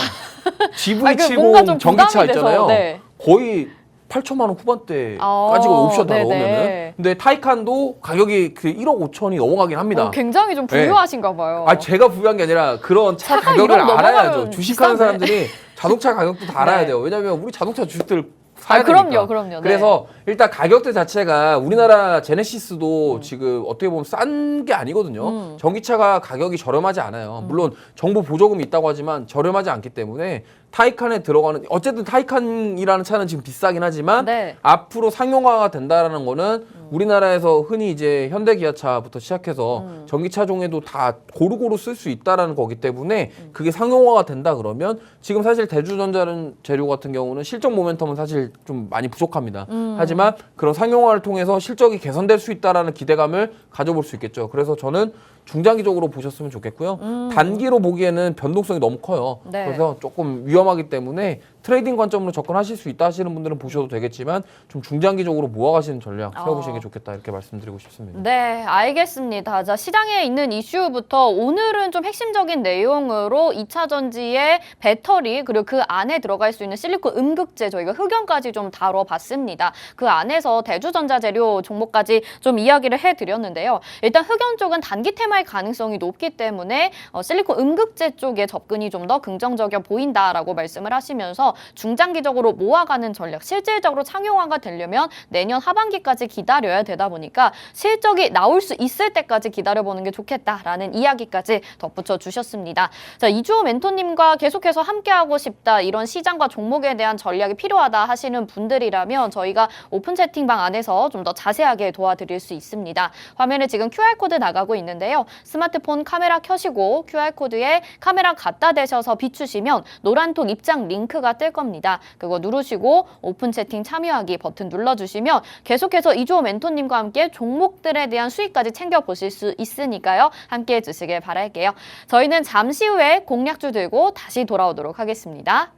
뭔가 좀 GV70 전기차 부담이 돼서, 있잖아요. 네. 거의 8천만 원 후반대까지가 옵션 다 네네. 넣으면은. 근데 타이칸도 가격이 그 1억 5천이 넘어가긴 합니다. 굉장히 좀 부유하신가 봐요. 아, 제가 부유한 게 아니라 그런 차 차가 가격을 1억 알아야죠. 넘어가면 주식하는 비싼데. 사람들이 자동차 가격도 다 알아야 네. 돼요. 왜냐면 우리 자동차 주식들 사야 되니까. 그럼요. 네. 그래서 일단 가격대 자체가 우리나라 제네시스도 지금 어떻게 보면 싼 게 아니거든요. 전기차가 가격이 저렴하지 않아요. 물론 정부 보조금이 있다고 하지만 저렴하지 않기 때문에 타이칸에 들어가는 어쨌든 타이칸이라는 차는 지금 비싸긴 하지만 네. 앞으로 상용화가 된다라는 거는 우리나라에서 흔히 이제 현대 기아차부터 시작해서 전기차종에도 다 고루고루 쓸 수 있다라는 거기 때문에 그게 상용화가 된다 그러면 지금 사실 대주전자는 재료 같은 경우는 실적 모멘텀은 사실 좀 많이 부족합니다. 하지만 그런 상용화를 통해서 실적이 개선될 수 있다라는 기대감을 가져볼 수 있겠죠. 그래서 저는 중장기적으로 보셨으면 좋겠고요. 단기로 보기에는 변동성이 너무 커요. 네. 그래서 조금 위험하기 때문에 트레이딩 관점으로 접근하실 수 있다 하시는 분들은 보셔도 되겠지만 좀 중장기적으로 모아가시는 전략 세워보시는 게 좋겠다 이렇게 말씀드리고 싶습니다. 네, 알겠습니다. 자, 시장에 있는 이슈부터 오늘은 좀 핵심적인 내용으로 2차 전지의 배터리 그리고 그 안에 들어갈 수 있는 실리콘 음극재 저희가 흑연까지 좀 다뤄봤습니다. 그 안에서 대주전자재료 종목까지 좀 이야기를 해드렸는데요. 일단 흑연 쪽은 단기 테마의 가능성이 높기 때문에 실리콘 음극재 쪽에 접근이 좀 더 긍정적이어 보인다라고 말씀을 하시면서 중장기적으로 모아가는 전략, 실질적으로 상용화가 되려면 내년 하반기까지 기다려야 되다 보니까 실적이 나올 수 있을 때까지 기다려보는 게 좋겠다라는 이야기까지 덧붙여 주셨습니다. 자, 이주호 멘토님과 계속해서 함께하고 싶다, 이런 시장과 종목에 대한 전략이 필요하다 하시는 분들이라면 저희가 오픈 채팅방 안에서 좀 더 자세하게 도와드릴 수 있습니다. 화면에 지금 QR코드 나가고 있는데요. 스마트폰 카메라 켜시고 QR코드에 카메라 갖다 대셔서 비추시면 노란톡 입장 링크가 뜰 겁니다. 그거 누르시고 오픈 채팅 참여하기 버튼 눌러주시면 계속해서 이주호 멘토님과 함께 종목들에 대한 수익까지 챙겨보실 수 있으니까요. 함께해 주시길 바랄게요. 저희는 잠시 후에 공략주 들고 다시 돌아오도록 하겠습니다.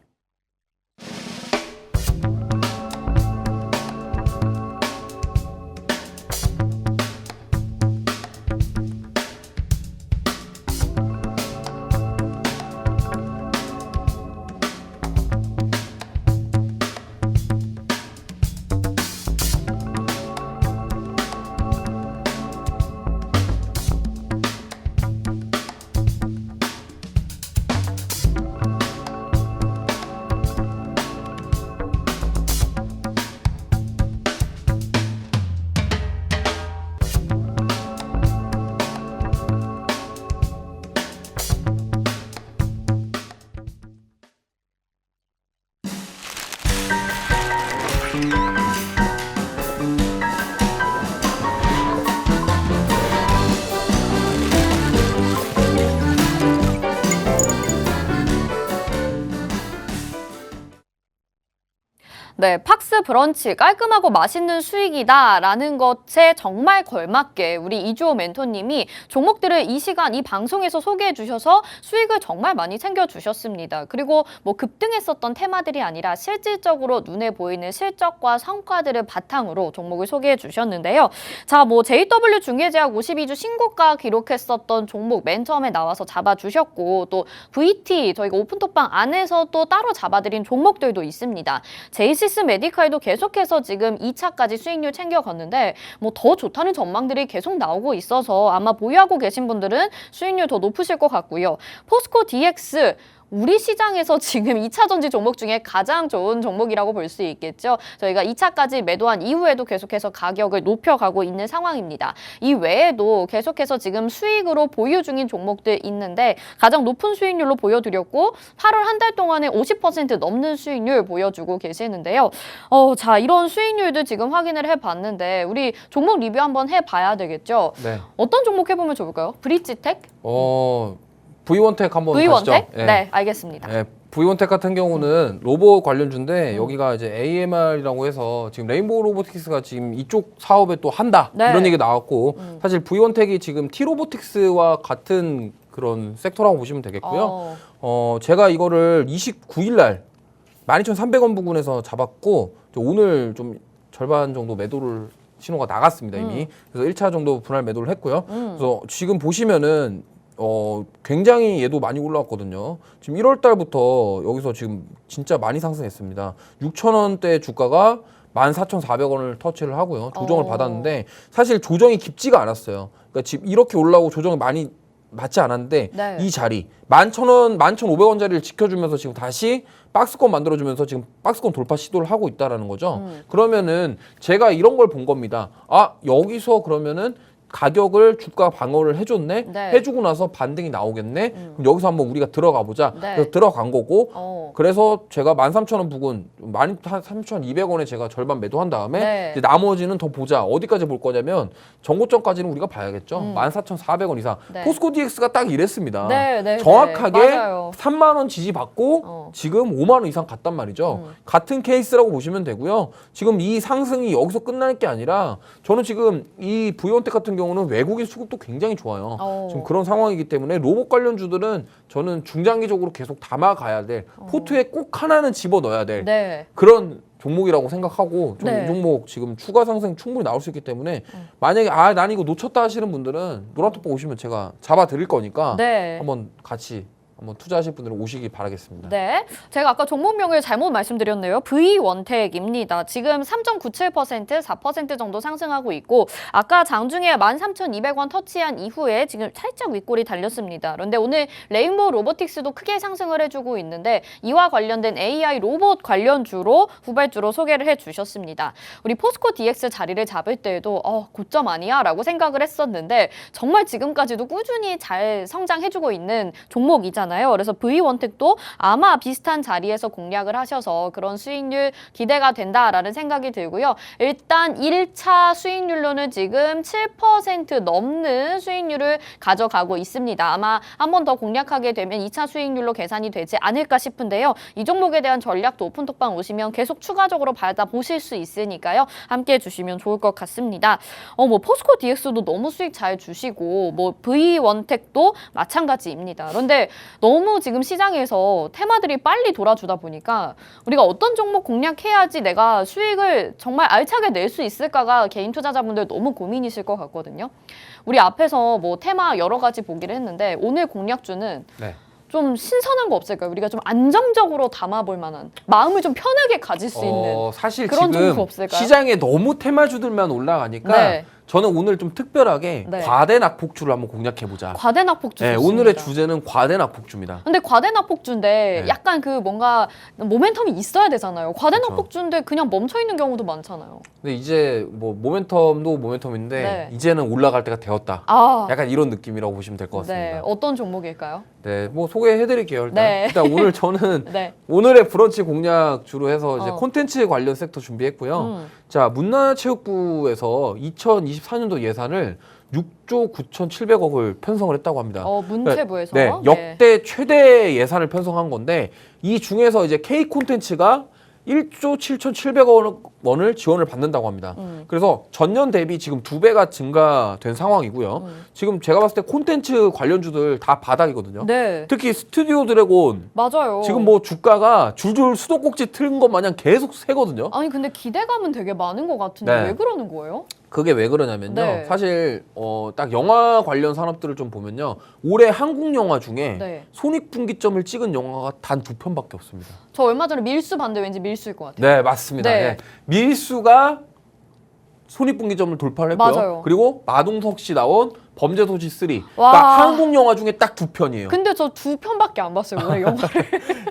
네, 팍스 브런치 깔끔하고 맛있는 수익이다라는 것에 정말 걸맞게 우리 이주호 멘토님이 종목들을 이 시간 이 방송에서 소개해 주셔서 수익을 정말 많이 챙겨 주셨습니다. 그리고 뭐 급등했었던 테마들이 아니라 실질적으로 눈에 보이는 실적과 성과들을 바탕으로 종목을 소개해 주셨는데요. 자, 뭐 JW 중개제약 52주 신고가 기록했었던 종목 맨 처음에 나와서 잡아주셨고 또 VT 저희가 오픈톡방 안에서 또 따로 잡아드린 종목들도 있습니다. 제이시스 메디칼도 계속해서 지금 2차까지 수익률 챙겨갔는데 뭐 더 좋다는 전망들이 계속 나오고 있어서 아마 보유하고 계신 분들은 수익률 더 높으실 것 같고요. 포스코 DX 우리 시장에서 지금 2차 전지 종목 중에 가장 좋은 종목이라고 볼 수 있겠죠. 저희가 2차까지 매도한 이후에도 계속해서 가격을 높여가고 있는 상황입니다. 이 외에도 계속해서 지금 수익으로 보유 중인 종목들 있는데 가장 높은 수익률로 보여드렸고 8월 한 달 동안에 50% 넘는 수익률 보여주고 계시는데요. 자, 이런 수익률도 지금 확인을 해봤는데 우리 종목 리뷰 한번 해봐야 되겠죠. 네. 어떤 종목 해보면 좋을까요? 브릿지텍? V1텍 한번 가시죠. V1텍? 네, 알겠습니다. 네, V1텍 같은 경우는 로봇 관련주인데 여기가 이제 AMR이라고 해서 지금 레인보우 로보틱스가 지금 이쪽 사업에 또 한다 네. 이런 얘기 나왔고 사실 V1텍이 지금 T-로보틱스와 같은 그런 섹터라고 보시면 되겠고요. 제가 이거를 29일 날 12,300원 부근에서 잡았고 오늘 좀 절반 정도 매도를 신호가 나갔습니다 이미. 그래서 1차 정도 분할 매도를 했고요. 그래서 지금 보시면은 굉장히 얘도 많이 올라왔거든요. 지금 1월 달부터 여기서 지금 진짜 많이 상승했습니다. 6,000원대 주가가 14,400원을 터치를 하고요. 조정을 받았는데 사실 조정이 깊지가 않았어요. 그러니까 지금 이렇게 올라오고 조정이 많이 맞지 않았는데 네. 이 자리 11,000원, 11,500원짜리를 지켜주면서 지금 다시 박스권 만들어주면서 지금 박스권 돌파 시도를 하고 있다라는 거죠. 그러면은 제가 이런 걸 본 겁니다. 아, 여기서 그러면은 가격을 주가 방어를 해줬네. 네. 해주고 나서 반등이 나오겠네. 그럼 여기서 한번 우리가 들어가 보자. 네. 그래서 들어간 거고. 그래서 제가 13,000원 부근 13,200원에 제가 절반 매도한 다음에 네. 이제 나머지는 더 보자. 어디까지 볼 거냐면 정고점까지는 우리가 봐야겠죠. 14,400원 이상. 네. 포스코 DX가 딱 이랬습니다. 네, 네, 정확하게 네. 맞아요. 3만 원 지지받고 지금 5만 원 이상 갔단 말이죠. 같은 케이스라고 보시면 되고요. 지금 이 상승이 여기서 끝날 게 아니라 저는 지금 이 V1텍 같은 경우는 외국인 수급도 굉장히 좋아요. 지금 그런 상황이기 때문에 로봇 관련주들은 저는 중장기적으로 계속 담아가야 될 포트에 꼭 하나는 집어넣어야 될 네. 그런 종목이라고 생각하고 좀 네. 이 종목 지금 추가 상승 충분히 나올 수 있기 때문에 만약에 난 이거 놓쳤다 하시는 분들은 노란톡방 오시면 제가 잡아 드릴 거니까 네. 한번 같이 한번 투자하실 분들은 오시기 바라겠습니다. 네, 제가 아까 종목명을 잘못 말씀드렸네요. V1텍입니다. 지금 3.97%, 4% 정도 상승하고 있고 아까 장중에 13,200원 터치한 이후에 지금 살짝 윗골이 달렸습니다. 그런데 오늘 레인보우 로보틱스도 크게 상승을 해주고 있는데 이와 관련된 AI 로봇 관련주로 후발주로 소개를 해주셨습니다. 우리 포스코 DX 자리를 잡을 때에도 고점 아니야? 라고 생각을 했었는데 정말 지금까지도 꾸준히 잘 성장해주고 있는 종목이잖아요. 있잖아요. 그래서 V원택도 아마 비슷한 자리에서 공략을 하셔서 그런 수익률 기대가 된다라는 생각이 들고요. 일단 1차 수익률로는 지금 7% 넘는 수익률을 가져가고 있습니다. 아마 한 번 더 공략하게 되면 2차 수익률로 계산이 되지 않을까 싶은데요. 이 종목에 대한 전략도 오픈톡방 오시면 계속 추가적으로 받아보실 수 있으니까요. 함께 해주시면 좋을 것 같습니다. 뭐 포스코 DX도 너무 수익 잘 주시고 뭐 V원택도 마찬가지입니다. 그런데 너무 지금 시장에서 테마들이 빨리 돌아주다 보니까 우리가 어떤 종목 공략해야지 내가 수익을 정말 알차게 낼 수 있을까가 개인 투자자분들 너무 고민이실 것 같거든요. 우리 앞에서 뭐 테마 여러 가지 보기를 했는데 오늘 공략주는 네. 좀 신선한 거 없을까요? 우리가 좀 안정적으로 담아볼 만한 마음을 좀 편하게 가질 수 있는 사실 그런 지금 종목 없을까요? 시장에 너무 테마주들만 올라가니까 네. 저는 오늘 좀 특별하게 네. 과대 낙폭주를 한번 공략해보자. 과대 낙폭주 네, 좋습니다. 오늘의 주제는 과대 낙폭주입니다. 근데 과대 낙폭주인데 네. 약간 그 뭔가 모멘텀이 있어야 되잖아요. 과대 그렇죠. 낙폭주인데 그냥 멈춰 있는 경우도 많잖아요. 근데 이제 뭐 모멘텀도 모멘텀인데 네. 이제는 올라갈 때가 되었다. 아, 약간 이런 느낌이라고 보시면 될 것 네. 같습니다. 어떤 종목일까요? 네, 뭐 소개해드릴게요. 일단, 네. 일단 오늘 저는 네. 오늘의 브런치 공략주로 해서 이제 어. 콘텐츠 관련 섹터 준비했고요. 자, 문화체육부에서 2024년도 예산을 6조 9,700억을 편성을 했다고 합니다. 문체부에서. 네, 역대 최대 예산을 편성한 건데 이 중에서 이제 K 콘텐츠가 1조 7,700억 원을 지원을 받는다고 합니다. 그래서 전년 대비 지금 2배가 증가된 상황이고요. 지금 제가 봤을 때 콘텐츠 관련주들 다 바닥이거든요. 네. 특히 스튜디오 드래곤 맞아요. 지금 뭐 주가가 줄줄 수도꼭지 틀은 것 마냥 계속 세거든요. 아니 근데 기대감은 되게 많은 것 같은데 네. 왜 그러는 거예요? 그게 왜 그러냐면요. 네. 사실 딱 영화 관련 산업들을 좀 보면요. 올해 한국 영화 중에 네. 손익분기점을 찍은 영화가 단 2편밖에 없습니다. 저 얼마 전에 밀수 봤는데 왠지 밀수일 것 같아요. 네, 맞습니다. 네. 네. 밀수가 손익분기점을 돌파를 했고요. 맞아요. 그리고 마동석 씨 나온 범죄도시 3. 와. 그러니까 한국 영화 중에 딱 2편이에요. 근데 저 2편밖에 안 봤어요 올해 영화를.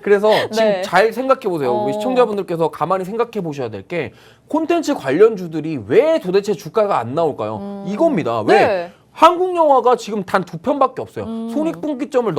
그래서 지금 네. 잘 생각해 보세요. 우리 시청자분들께서 가만히 생각해 보셔야 될 게 콘텐츠 관련주들이 왜 도대체 주가가 안 나올까요? 이겁니다. 왜? 네. 한국 영화가 지금 단 2편밖에 없어요. 손익분기점을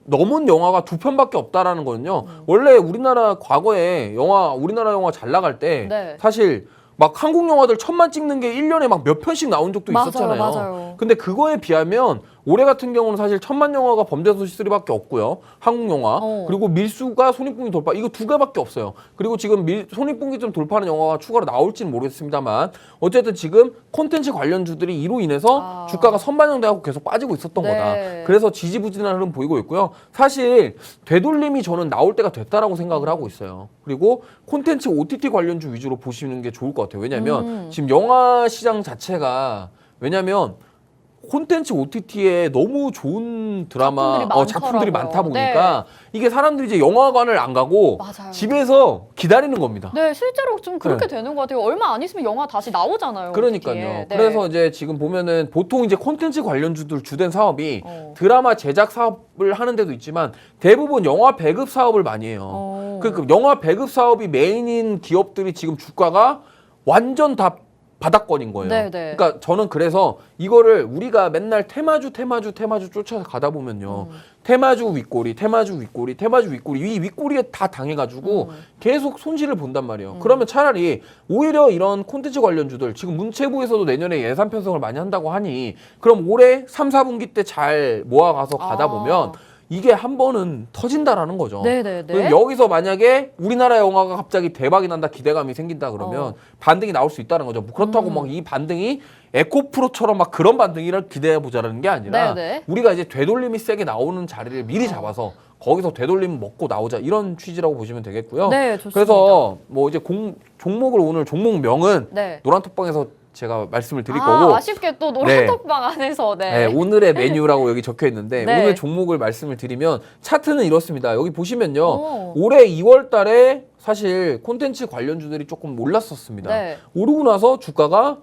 넘은 영화가 2편밖에 없다라는 거는요. 원래 우리나라 과거에 우리나라 영화 잘 나갈 때 네. 사실 막 한국 영화들 천만 찍는 게 1년에 막 몇 편씩 나온 적도 맞아요, 있었잖아요. 맞아요. 근데 그거에 비하면 올해 같은 경우는 사실 천만 영화가 범죄도시 3밖에 없고요. 한국 영화. 그리고 밀수가 손익분기 돌파. 이거 2개밖에 없어요. 그리고 지금 손익분기점 돌파하는 영화가 추가로 나올지는 모르겠습니다만 어쨌든 지금 콘텐츠 관련주들이 이로 인해서 주가가 선반영돼서 계속 빠지고 있었던 네. 거다. 그래서 지지부진한 흐름 보이고 있고요. 사실 되돌림이 저는 나올 때가 됐다라고 생각을 하고 있어요. 그리고 콘텐츠 OTT 관련주 위주로 보시는 게 좋을 것 같아요. 왜냐하면 지금 영화 시장 자체가 왜냐하면 콘텐츠 OTT에 너무 좋은 드라마, 작품들이 많다 보니까 이게 사람들이 이제 영화관을 안 가고 맞아요. 집에서 기다리는 겁니다. 네, 실제로 좀 그렇게 되는 것 같아요. 얼마 안 있으면 영화 다시 나오잖아요. 그러니까요. OTT에. 네. 그래서 그래서 이제 지금 보면은 보통 이제 콘텐츠 관련주들 주된 사업이 드라마 제작 사업을 하는 데도 있지만 대부분 영화 배급 사업을 많이 해요. 그 영화 배급 사업이 메인인 기업들이 지금 주가가 완전 다 바닥권인 거예요. 네네. 그러니까 저는 그래서 이거를 우리가 맨날 테마주 쫓아서 가다 보면요. 테마주 윗꼬리 이 윗꼬리에 다 당해가지고 계속 손실을 본단 말이에요. 그러면 차라리 오히려 이런 콘텐츠 관련주들 지금 문체부에서도 내년에 예산 편성을 많이 한다고 하니 그럼 올해 3, 4분기 때 잘 모아가서 가다 보면 이게 한 번은 터진다라는 거죠. 네네네. 그럼 여기서 만약에 우리나라 영화가 갑자기 대박이 난다 기대감이 생긴다 그러면 반등이 나올 수 있다는 거죠. 그렇다고 막 이 반등이 에코프로처럼 막 그런 반등이를 기대해 보자라는 게 아니라 네네. 우리가 이제 되돌림이 세게 나오는 자리를 미리 잡아서 거기서 되돌림 먹고 나오자 이런 취지라고 보시면 되겠고요. 네, 좋습니다. 그래서 뭐 이제 종목을 오늘 종목명은 네. 노란톡방에서 제가 말씀을 드릴 거고 아쉽게 또 노란톡방 안에서 네, 오늘의 메뉴라고 여기 적혀 있는데 네. 오늘 종목을 말씀을 드리면 차트는 이렇습니다. 여기 보시면요. 올해 2월 달에 사실 콘텐츠 관련주들이 조금 올랐었습니다. 네. 오르고 나서 주가가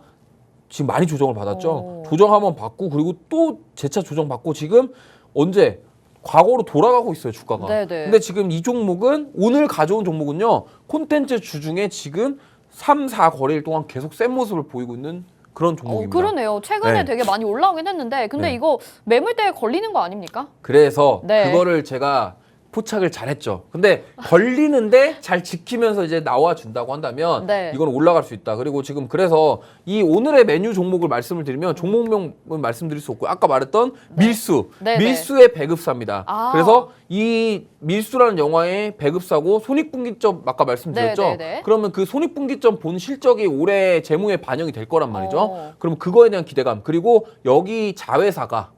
지금 많이 조정을 받았죠. 조정 한번 받고 그리고 또 재차 조정 받고 지금 언제 과거로 돌아가고 있어요, 주가가. 네네. 근데 지금 이 종목은 오늘 가져온 종목은요. 콘텐츠 주중에 지금 3, 4거래일 동안 계속 센 모습을 보이고 있는 그런 종목입니다. 그러네요. 최근에 네. 되게 많이 올라오긴 했는데 근데 네. 이거 매물대에 걸리는 거 아닙니까? 그래서 네. 그거를 제가 포착을 잘했죠. 근데 걸리는데 잘 지키면서 이제 나와준다고 한다면 네. 이건 올라갈 수 있다. 그리고 지금 그래서 이 오늘의 메뉴 종목을 말씀을 드리면 종목명은 말씀드릴 수 없고 아까 말했던 밀수, 네, 밀수의 배급사입니다. 아. 그래서 이 밀수라는 영화의 배급사고 손익분기점 아까 말씀드렸죠. 네, 네, 네. 그러면 그 손익분기점 본 실적이 올해 재무에 반영이 될 거란 말이죠. 어. 그럼 그거에 대한 기대감 그리고 여기 자회사가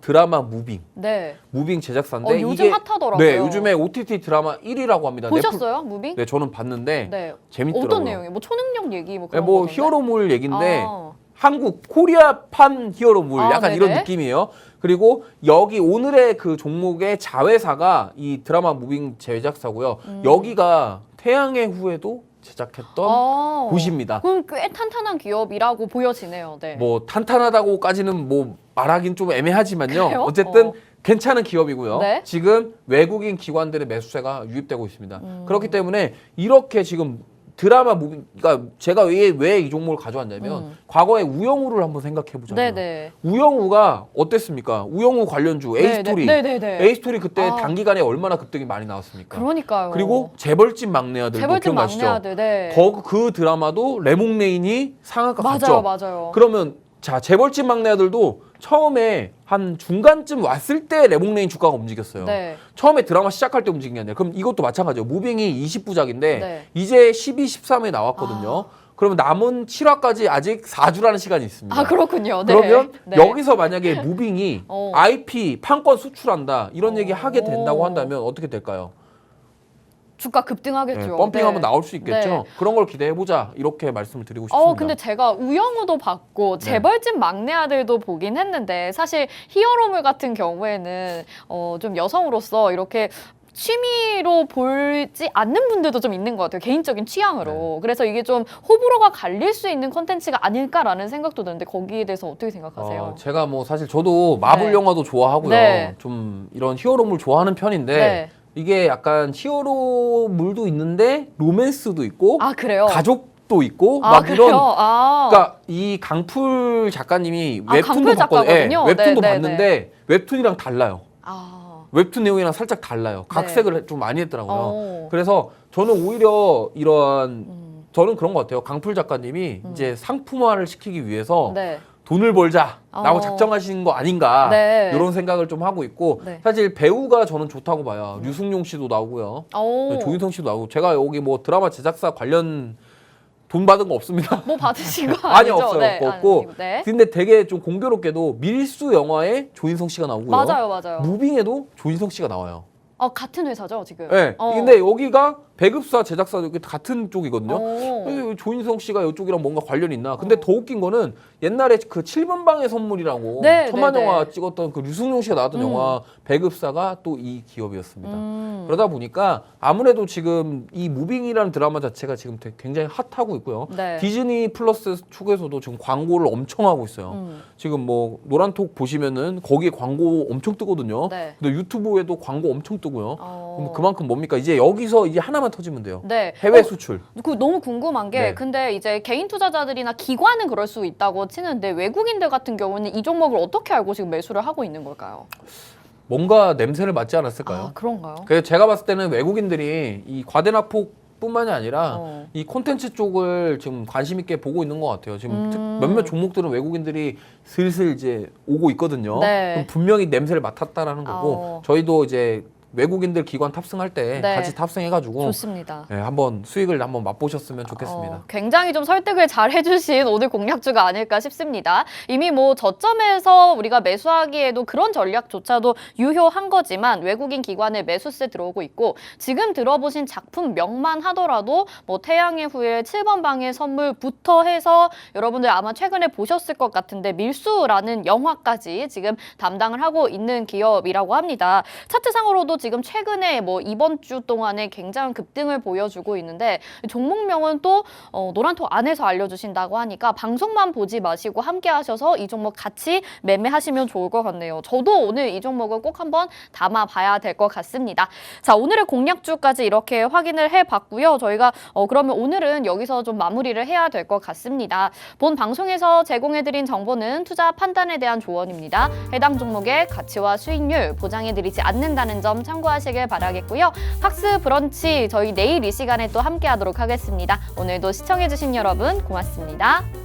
드라마 무빙 네. 무빙 제작사인데 요즘 핫하더라고요. 네, 요즘에 OTT 드라마 1위라고 합니다. 보셨어요? 무빙? 네, 저는 봤는데 네. 재밌더라고요. 어떤 내용이에요? 뭐 초능력 얘기 뭐 네, 그런 뭐 거던데? 히어로물 얘긴데 아. 한국 코리아판 히어로물 아, 약간 네네. 이런 느낌이에요. 그리고 여기 오늘의 그 종목의 자회사가 이 드라마 무빙 제작사고요. 여기가 태양의 후예도 제작했던 곳입니다. 그럼 꽤 탄탄한 기업이라고 보여지네요. 네. 뭐 탄탄하다고까지는 뭐 말하긴 좀 애매하지만요. 그래요? 어쨌든 괜찮은 기업이고요. 네. 지금 외국인 기관들의 매수세가 유입되고 있습니다. 그렇기 때문에 이렇게 지금 드라마 무빙, 그러니까 제가 왜 이 종목을 가져왔냐면 과거에 우영우를 한번 생각해 보자면 네네. 우영우가 어땠습니까? 우영우 관련주 A스토리, 네네네. A스토리 그때 아. 단기간에 얼마나 급등이 많이 나왔습니까? 그러니까요. 그리고 재벌집 막내 아들도 재벌집 기억나시죠? 막내 아들. 네. 그 드라마도 레몽레인이 상한가 갔죠. 맞아요. 그러면 자 재벌집 막내 아들도 처음에 한 중간쯤 왔을 때 레몽레인 주가가 움직였어요. 네. 처음에 드라마 시작할 때 움직인 게 아니라 그럼 이것도 마찬가지예요. 무빙이 20부작인데 네. 이제 12, 13회 나왔거든요. 그러면 남은 7화까지 아직 4주라는 시간이 있습니다. 아 그렇군요. 네. 그러면 네. 여기서 만약에 무빙이 어. IP 판권 수출한다 이런 얘기 하게 된다고 한다면 어떻게 될까요? 주가 급등하겠죠. 네, 펌핑 네. 한번 나올 수 있겠죠. 네. 그런 걸 기대해보자 이렇게 말씀을 드리고 싶습니다. 근데 제가 우영우도 봤고 네. 재벌집 막내 아들도 보긴 했는데 사실 히어로물 같은 경우에는 좀 여성으로서 이렇게 취미로 보지 않는 분들도 좀 있는 것 같아요. 개인적인 취향으로. 그래서 이게 좀 호불호가 갈릴 수 있는 콘텐츠가 아닐까라는 생각도 드는데 거기에 대해서 어떻게 생각하세요? 제가 뭐 사실 저도 마블 네. 영화도 좋아하고요. 네. 좀 이런 히어로물 좋아하는 편인데 네. 이게 약간 히어로물도 있는데 로맨스도 있고 아 그래요? 가족도 있고 아 막 그래요? 이런 아. 그러니까 이 강풀 작가님이 아, 웹툰도 강풀 작가거든요? 웹툰도 네, 네, 봤는데 웹툰이랑 달라요. 아. 웹툰 내용이랑 살짝 달라요. 네. 각색을 좀 많이 했더라고요. 어. 그래서 저는 오히려 이러한 저는 그런 것 같아요. 강풀 작가님이 이제 상품화를 시키기 위해서 네. 돈을 벌자라고 어. 작정하신 거 아닌가 네. 이런 생각을 좀 하고 있고 네. 사실 배우가 저는 좋다고 봐요. 류승용 씨도 나오고요. 오. 조인성 씨도 나오고 제가 여기 뭐 드라마 제작사 관련 돈 받은 거 없습니다. 뭐 받으신 거 아니 아니죠? 없어요. 네. 없고 아니고, 네. 근데 되게 좀 공교롭게도 밀수 영화에 조인성 씨가 나오고요. 맞아요. 무빙에도 조인성 씨가 나와요. 같은 회사죠 지금. 네. 근데 여기가 배급사 제작사 여기 같은 쪽이거든요. 어. 조인성 씨가 이쪽이랑 뭔가 관련이 있나? 근데 더 웃긴 거는 옛날에 그 7번 방의 선물이라고 네, 천만 네, 영화 네. 찍었던 그 류승용 씨가 나왔던 영화 배급사가 또 이 기업이었습니다. 그러다 보니까 아무래도 지금 이 무빙이라는 드라마 자체가 지금 굉장히 핫하고 있고요. 네. 디즈니 플러스 쪽에서도 지금 광고를 엄청 하고 있어요. 지금 뭐 노란톡 보시면은 거기에 광고 엄청 뜨거든요. 네. 근데 유튜브에도 광고 엄청 뜨고요. 어. 그럼 그만큼 뭡니까? 이제 여기서 이제 하나만 터지면 돼요. 네. 해외 수출. 너무 궁금한 게 네. 근데 이제 개인 투자자들이나 기관은 그럴 수 있다고 치는데 외국인들 같은 경우는 이 종목을 어떻게 알고 지금 매수를 하고 있는 걸까요? 뭔가 냄새를 맡지 않았을까요? 아, 그런가요? 그래서 제가 봤을 때는 외국인들이 이 과대납폭뿐만이 아니라 어. 이 콘텐츠 쪽을 지금 관심 있게 보고 있는 것 같아요. 지금 몇몇 종목들은 외국인들이 슬슬 이제 오고 있거든요. 네. 그럼 분명히 냄새를 맡았다라는 거고 저희도 이제 외국인들 기관 탑승할 때 네. 같이 탑승해가지고 좋습니다. 네, 한번 수익을 한번 맛보셨으면 좋겠습니다. 굉장히 좀 설득을 잘 해주신 오늘 공략주가 아닐까 싶습니다. 이미 뭐 저점에서 우리가 매수하기에도 그런 전략조차도 유효한 거지만 외국인 기관의 매수세 들어오고 있고 지금 들어보신 작품명만 하더라도 뭐 태양의 후예 7번 방의 선물부터 해서 여러분들 아마 최근에 보셨을 것 같은데 밀수라는 영화까지 지금 담당을 하고 있는 기업이라고 합니다. 차트상으로도 지금 최근에 뭐 이번 주 동안에 굉장한 급등을 보여주고 있는데 종목명은 또 노란톡 안에서 알려주신다고 하니까 방송만 보지 마시고 함께 하셔서 이 종목 같이 매매하시면 좋을 것 같네요. 저도 오늘 이 종목은 꼭 한번 담아봐야 될 것 같습니다. 자, 오늘의 공략주까지 이렇게 확인을 해봤고요. 저희가 그러면 오늘은 여기서 좀 마무리를 해야 될 것 같습니다. 본 방송에서 제공해드린 정보는 투자 판단에 대한 조언입니다. 해당 종목의 가치와 수익률 보장해드리지 않는다는 점 참고하시길 바라겠고요. 팍스 브런치 저희 내일 이 시간에 또 함께 하도록 하겠습니다. 오늘도 시청해주신 여러분 고맙습니다.